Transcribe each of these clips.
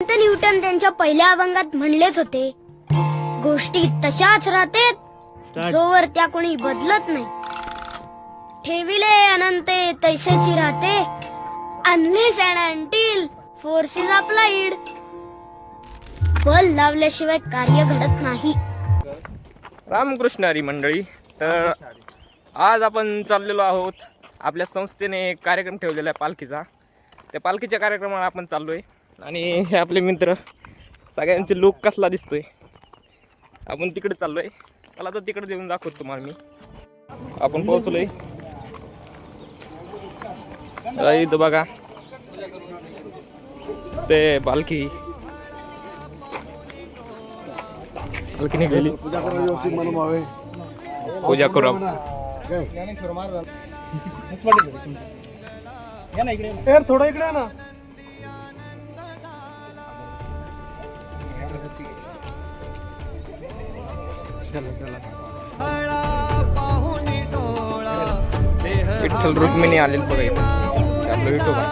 Newton त्यांच्या पहिल्या अभंगात म्हणलेच होते, गोष्टी तशाच राहतेत जोवर त्या कोणी बदलत नाही. ठेविले अनंते तैसेची राहते, unless and until force is applied. बल लावल्याशिवाय कार्य घडत नाही. रामकृष्ण हरी मंडळी. तर आज आपण चाललेलो आहोत. आपल्या संस्थेने एक कार्यक्रम ठेवलेला आहे पालखीचा. त्या पालखीच्या कार्यक्रमाला आपण चाललोय आणि हे आपले मित्र, सगळ्यांचे लुक कसला दिसतोय. आपण तिकडे चाललोय. मला तर तिकडे देऊन दाखवतो तुम्हाला मी. आपण पोहोचलोय. इथं बघा ते पालखी निघाली. पूजा करा व्यवस्थित म्हणून व्हावे. पूजा करू. थोडं इकडे ना. विठ्ठल रुक्मिणी आलेल बघा इथं. आपलं विठोबा.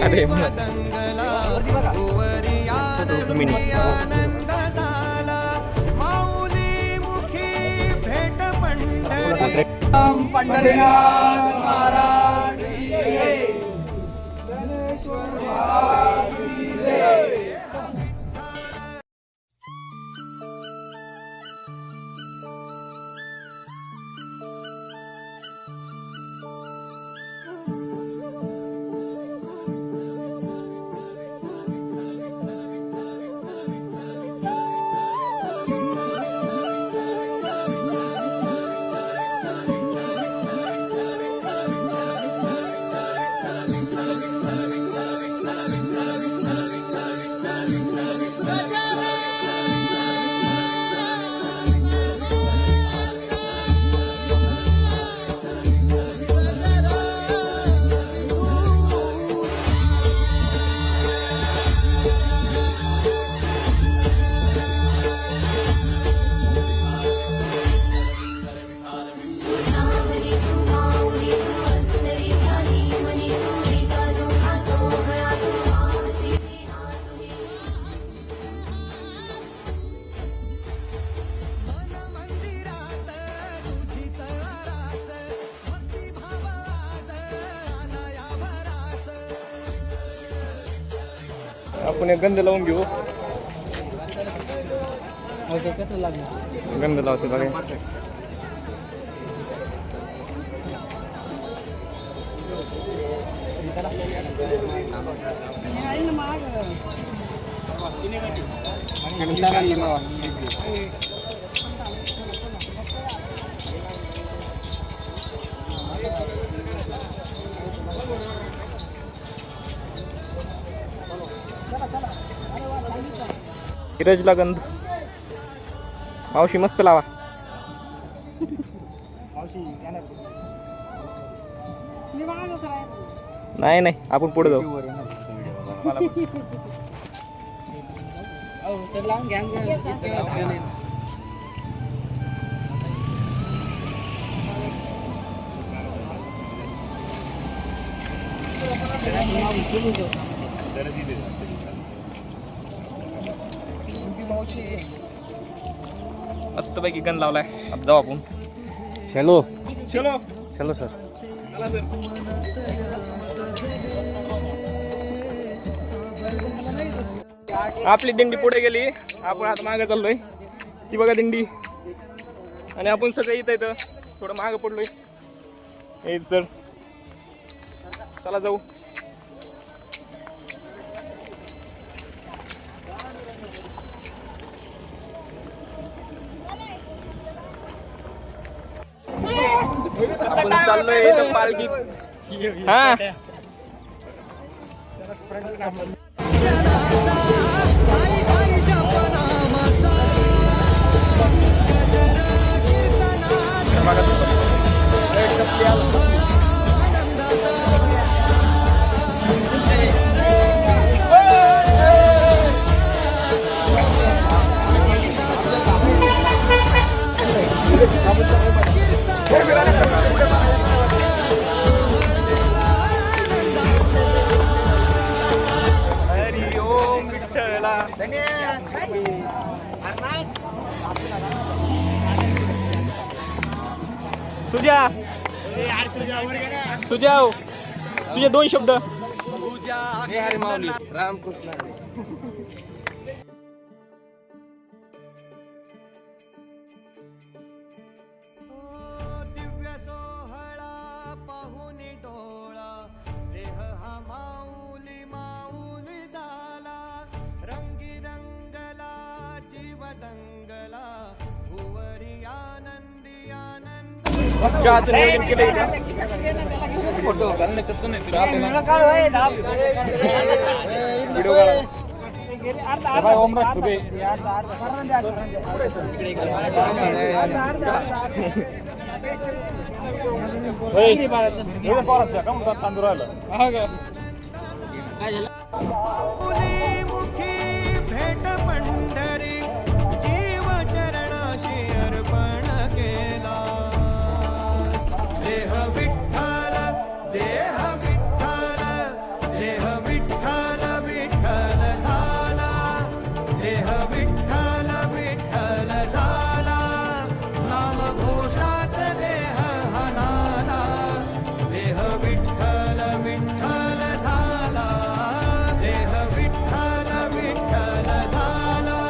अरे रुक्मिणी. पंढरीनाथ महाराज की जय. आपण एक गंध लावून घेऊ. गंध लावते बघा. धीरजला गंध. मावशी मस्त लावा. नाही नाही, आपण पुढे जाऊ. मस्त पैकी गंध लावलाय. आता जाऊ आपण. चलो चलो चलो सर. चला सर. आपली दिंडी पुढे गेली. आपण आता मागे चाललोय. ती बघा दिंडी. आणि आपण सगळे इथं इथं थोडं मागं पडलोय. हे सर, चला जाऊ. आपण चाललोय इथं पालखी. हा सुजा सुजाव तुझे 2 शब्द. हरी माऊली रामकृष्ण. दिव्य सोहळा पाहुनी डोळा देह हा माऊली माऊली झाला रंगी रंगला जीव दंगला भुवरी आनंदी आनंद. चहाचं नियोजन केलंय का? व्हिडिओ काढा. ओमराज तुबे तांदूळ मुली मुखी भेट पंढरी जीव चरणाशी अर्पण केला देह विठ्ठल देह विठ्ठल देह विठ्ठल विठ्ठल झाला देह विठ्ठल विठ्ठल झाला नाम घोषात देह हनाला देह विठ्ठल विठ्ठल झाला देह विठ्ठल विठ्ठल झाला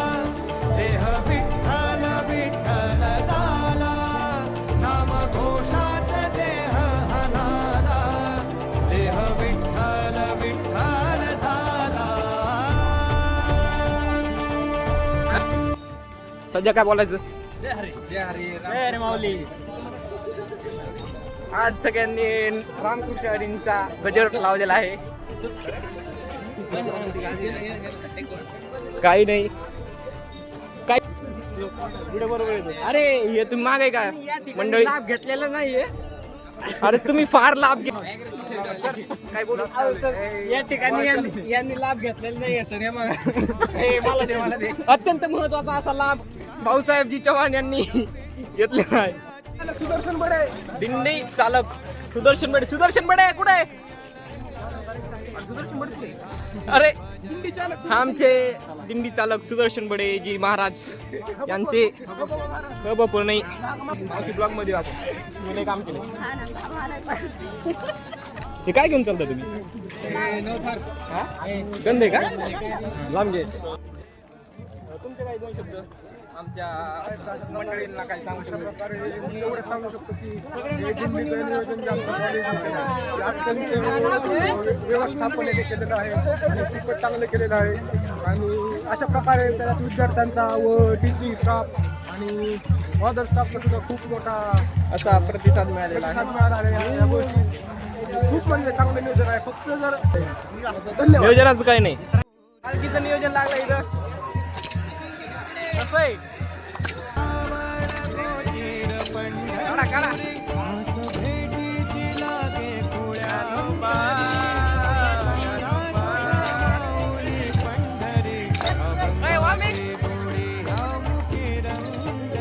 देह विठ्ठल विठ्ठल झाला नाम घोषात देह हनाला देह विठ्ठल विठ्ठल झाला. सध्या काय बोलायचं? हरी माऊली. आज सगळ्यांनी रामकृष्ण हरींचा गजर लावलेला आहे. काही नाही काय अरे हे तुम्ही माग आहे का मंडळी? लाभ घेतलेला नाहीये. अरे तुम्ही फार लाभ घे काय बोलू या ठिकाणी यांनी लाभ घेतलेला नाहीये सर. हे मला दे. अत्यंत महत्वाचा असा लाभ भाऊसाहेबजी चव्हाण यांनी घेतलेला आहे. सुदर्शन बडे दिंडी चालक सुदर्शन बडे. सुदर्शन बडे कुठे आहे? अरे आमचे दिंडी चालक सुदर्शन बडे जी महाराज यांचे नाही ब्लॉग मध्ये आपण काम केले. हे काय घेऊन चालता तुम्ही? गंध आहे का? लांब घे. तुमचे काही 2 शब्द आमच्या मंडळींना काय सांगू शकतो? एवढं सांगू शकतो की हे दिंडीचं नियोजन जे आमचं कॉलेज अत्यंत व्यवस्थापन हे केलेलं आहे आणि खूपच चांगलं केलेलं आहे. आणि अशा प्रकारे त्यात विद्यार्थ्यांचा व टीचिंग स्टाफ आणि अदर स्टाफचा सुद्धा खूप मोठा असा प्रतिसाद मिळालेला आहे. प्रतिसाद मिळाला आहे. या गोष्टी खूप म्हणजे चांगलं नियोजन आहे. फक्त जर धन्यवाद. नियोजनाचं काही नाही. पालखीचं नियोजन लागलं इथं कसं आहे? काढा, काढा. आस भेटीची लागे खुळ्या माऊली पंढरी अभंगी गोडी ह्या मुखी रंगली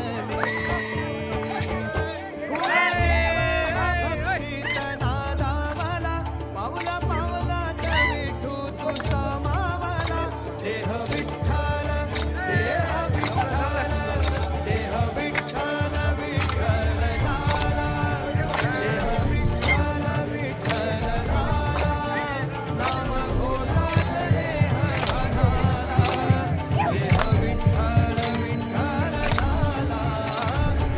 भक्तीत नादा मला पावला पावलात विठू तू समावला देह विठ्ठल देह विठ्ठल देह विठ्ठल विठ्ठल झाला देह विठ्ठल विठ्ठल झाला नाम घोषात देह हनाला देह विठ्ठल विठ्ठल झाला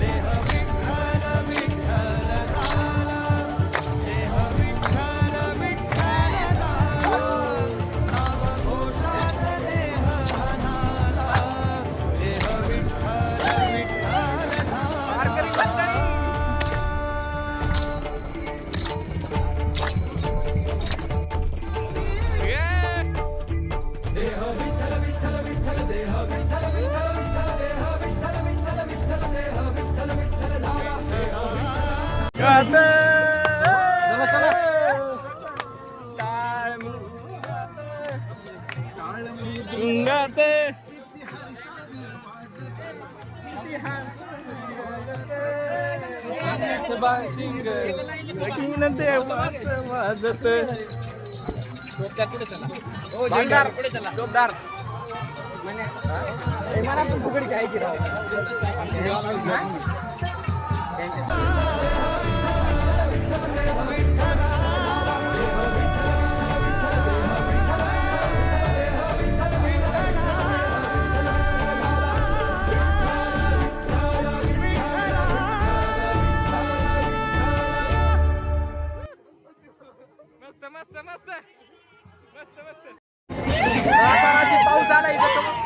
देह विठ्ठल विठ्ठल झाला देह विठ्ठल विठ्ठल झाला नाम घोषात देह हनाला देह विठ्ठल विठ्ठल झाला. जोरदार मला पण फुकट काय की राव. मस्त मस्त मस्त मस्त मस्त. पाऊस आला इथं.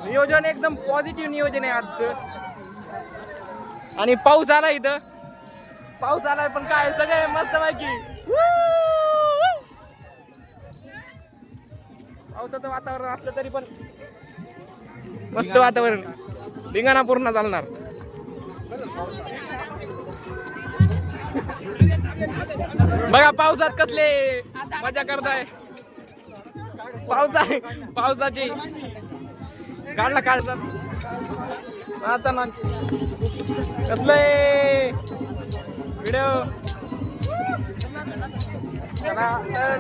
नियोजन एकदम पॉझिटिव्ह नियोजन आहे आजचं. आणि पाऊस आला इथं. पाऊस आलाय पण काय सगळे मस्त पैकी. पावसाचं वातावरण असलं तरी पण मस्त वातावरण. धिंगाणा पूर्ण चालणार. बघा पावसात कसले मजा करताय. पावसाची काढला काढचा आता ना कसलंय व्हिडिओ.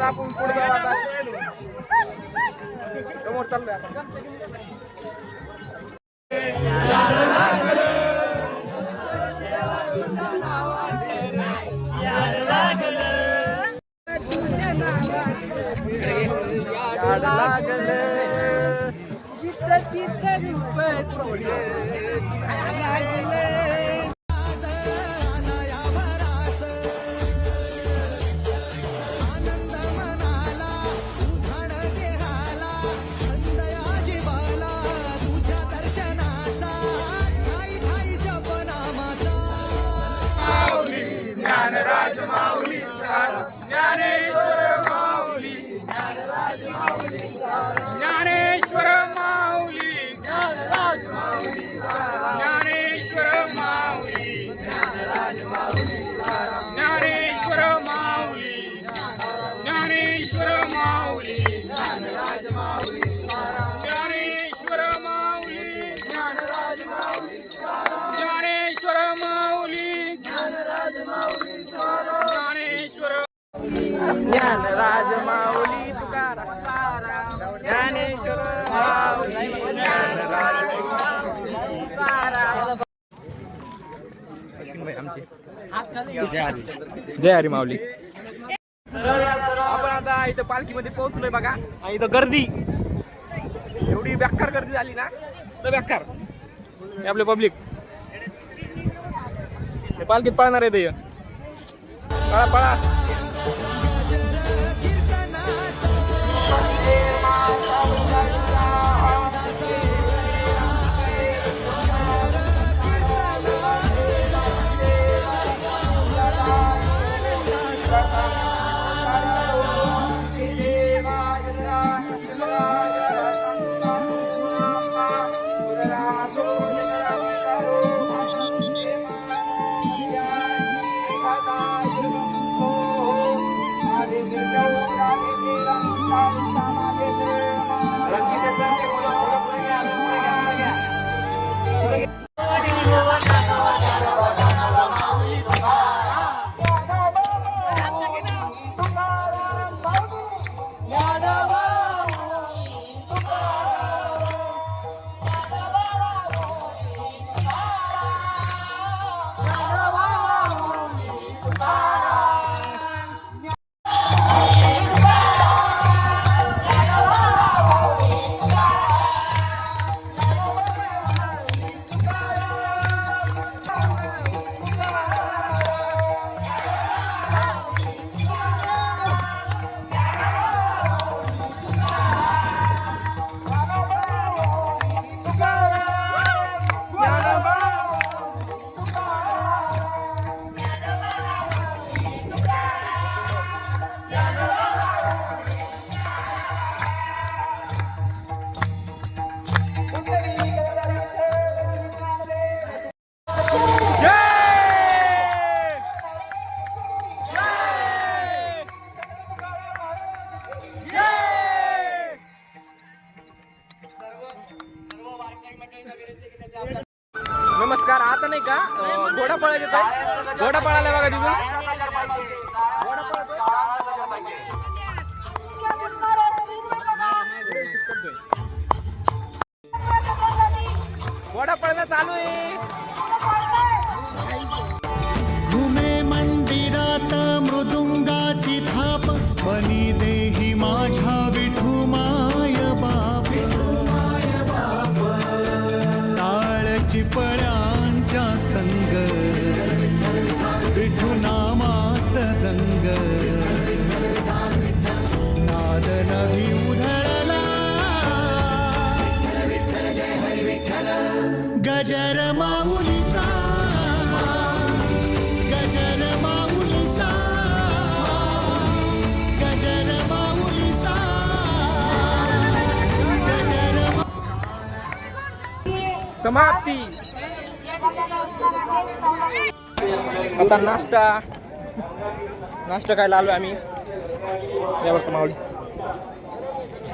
आपण पुढे जाऊ आता. समोर चाललोय आपण. ज्ञानेश्वर माऊली ज्ञानेश्वर माऊली ज्ञानेश्वर माऊली ज्ञानेश्वर माऊली ज्ञानेश्वर माऊली ज्ञानेश्वर माऊली ज्ञानेश्वर ज्ञानराज माऊली तुकाराम ज्ञानेश्वर माऊली ज्ञानराज जय हरी माऊली. आपण आता इथं पालखीमध्ये पोहोचलोय बघा. आणि इथं गर्दी एवढी बेकार गर्दी झाली ना तर बेकार. हे आपले पब्लिक पालखीत पळणार आहे. पळा पळा. नमस्कार. आता नाही का घोडा पळायला येत आहे. घोडा पळायला बघा तिथून. घोडा पळतोय. घोडा पळणं चालू आहे. घुमे मंदिरात मृदुंगाची थाप बनी देही माझ्या विठू माय बाप टाळची पळ्यांच्या संग विठू नामात दंग नाद नभी उधळला गजर माऊलीचा गजर माऊलीचा गजर माऊलीचा गजर समाप्ती. आता नाश्ता काय आलोय आम्ही. यावर माऊली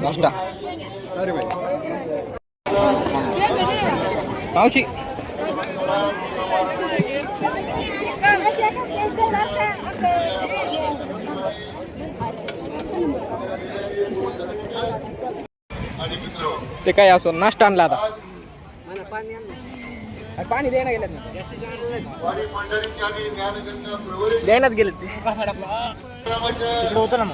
नाश्ता. अरे भाई मावशी ते काय असो नाश्ता आणला आता. पाणी द्यायला गेलं द्यायलाच गेलं ते होतं ना.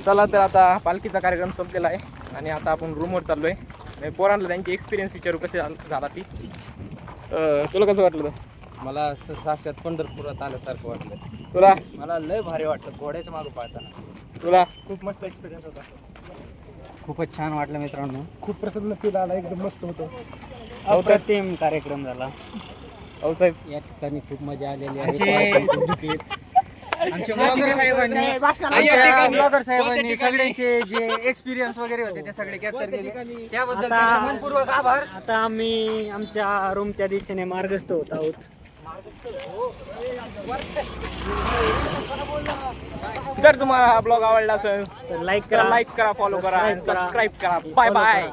चला तर आता पालखीचा कार्यक्रम संपलेला आहे आणि आता आपण रूमवर चाललोय. पोरांना त्यांची एक्सपिरियन्स विचारू कसे झाला ती. तुला कसं वाटलं? मला साक्षात पंढरपुरात आल्यासारखं वाटलं. तुला मला लय भारी वाटलं घोड्याच्या मागं पाळताना. तुला खूप मस्त एक्सपिरियन्स होता. खूपच छान वाटलं मित्रांनो. खूप प्रसन्न फील आला. एकदम मस्त होतं. अप्रतिम कार्यक्रम झाला. हो साहेब या ठिकाणी खूप मजा आलेली आहे. आमच्या ब्लॉगर साहेबांनी सगळ्यांचे जे एक्सपिरियन्स वगैरे होते ते सगळे कॅप्चर केले. त्याबद्दल त्यांचे मनपूर्वक आभार. आता आम्ही आमच्या रूमच्या दिशेने मार्गस्थ होत आहोत. जर तुम्हाला हा ब्लॉग आवडला असेल तर लाईक तर करा, लाईक करा, फॉलो करा, सबस्क्राईब करा. सबस्क्राईब करा. Bye bye.